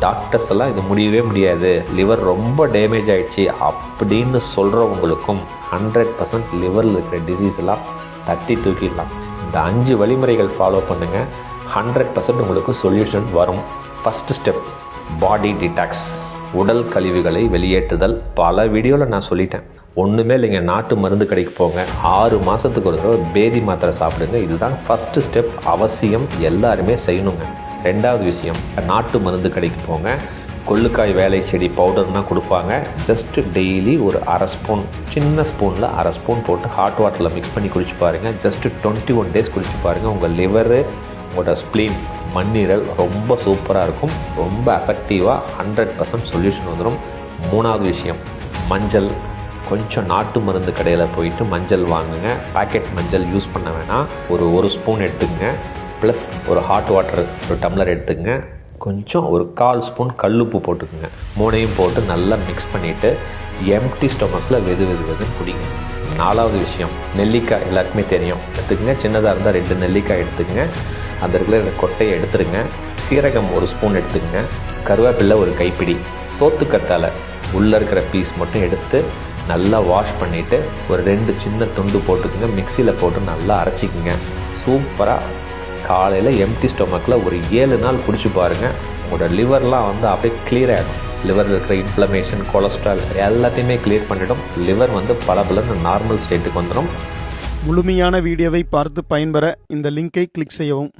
Doctors எல்லாம் இது முடியவே முடியாது, லிவர் ரொம்ப டேமேஜ் ஆகிடுச்சு அப்படின்னு சொல்கிறவங்களுக்கும் 100% லிவரில் இருக்கிற டிசீஸ் எல்லாம் தட்டி தூக்கிடலாம். இந்த 5 வழிமுறைகள் ஃபாலோ பண்ணுங்கள், 100% உங்களுக்கு சொல்யூஷன் வரும். ஃபஸ்ட்டு ஸ்டெப் பாடி டிடாக்ஸ், உடல் கழிவுகளை வெளியேற்றுதல். பல வீடியோவில் நான் சொல்லிட்டேன். ஒன்றுமே இல்லைங்க, நாட்டு மருந்து கடைக்கு போங்க, 6 மாதத்துக்கு ஒரு தடவை பேதி மாத்திரை சாப்பிடுங்க. இதுதான் ஃபஸ்ட்டு ஸ்டெப், அவசியம், எல்லாருமே செய்யணுங்க. 2வது விஷயம், நாட்டு மருந்து கடைக்கு போங்க, கொள்ளுக்காய் வேலை செடி பவுடர்னா கொடுப்பாங்க. ஜஸ்ட்டு டெய்லி ஒரு 1/2 ஸ்பூன், சின்ன ஸ்பூனில் 1/2 ஸ்பூன் போட்டு ஹாட் வாட்டரில் மிக்ஸ் பண்ணி குடிச்சு பாருங்கள். ஜஸ்ட்டு 21 டேஸ் குடிச்சு பாருங்கள். உங்கள் லிவரு, உங்களோட ஸ்ப்ளீன், மண்ணீரல் ரொம்ப சூப்பராக இருக்கும். ரொம்ப எஃபெக்டிவாக 100% சொல்யூஷன் வந்துடும். 3வது விஷயம், மஞ்சள். கொஞ்சம் நாட்டு மருந்து கடையில் போயிட்டு மஞ்சள் வாங்குங்க. பேக்கெட் மஞ்சள் யூஸ் பண்ண வேணாம். ஒரு ஸ்பூன் எடுத்துக்கங்க, ப்ளஸ் ஒரு ஹாட் வாட்டர் ஒரு டம்ளர் எடுத்துக்கங்க, கொஞ்சம் ஒரு 1/4 ஸ்பூன் கல்லுப்பு போட்டுக்குங்க. 3ஐயும் போட்டு நல்லா மிக்ஸ் பண்ணிவிட்டு எம்டி ஸ்டொமக்கில் வெதுன்னு குடிங்க. 4வது விஷயம், நெல்லிக்காய். எல்லாருக்குமே தெரியும், எடுத்துக்கங்க. சின்னதாக இருந்தால் 2 நெல்லிக்காய் எடுத்துக்கங்க. அந்த இருக்கிற கொட்டையை எடுத்துருங்க. சீரகம் 1 ஸ்பூன் எடுத்துக்கங்க. கருவேப்பிலை ஒரு கைப்பிடி. சோத்துக்கத்தாழை உள்ளே இருக்கிற பீஸ் மட்டும் எடுத்து நல்லா வாஷ் பண்ணிவிட்டு ஒரு 2 சின்ன துண்டு போட்டுக்குங்க. மிக்சியில் போட்டு நல்லா அரைச்சிக்குங்க. சூப்பராக காலையில் எம்டி ஸ்டொமக்கில் ஒரு 7 நாள் குடிச்சு பாருங்கள். உங்களோட லிவர்லாம் வந்து அப்படியே கிளியர் ஆகிடும். லிவரில் இருக்கிற இன்ஃப்ளமேஷன், கொலஸ்ட்ரால் எல்லாத்தையுமே கிளியர் பண்ணிவிடும். லிவர் வந்து பலபலன்னு நார்மல் ஸ்டேட்டுக்கு வந்துடும். முழுமையான வீடியோவை பார்த்து பயன்பெற இந்த லிங்கை கிளிக் செய்யவும்.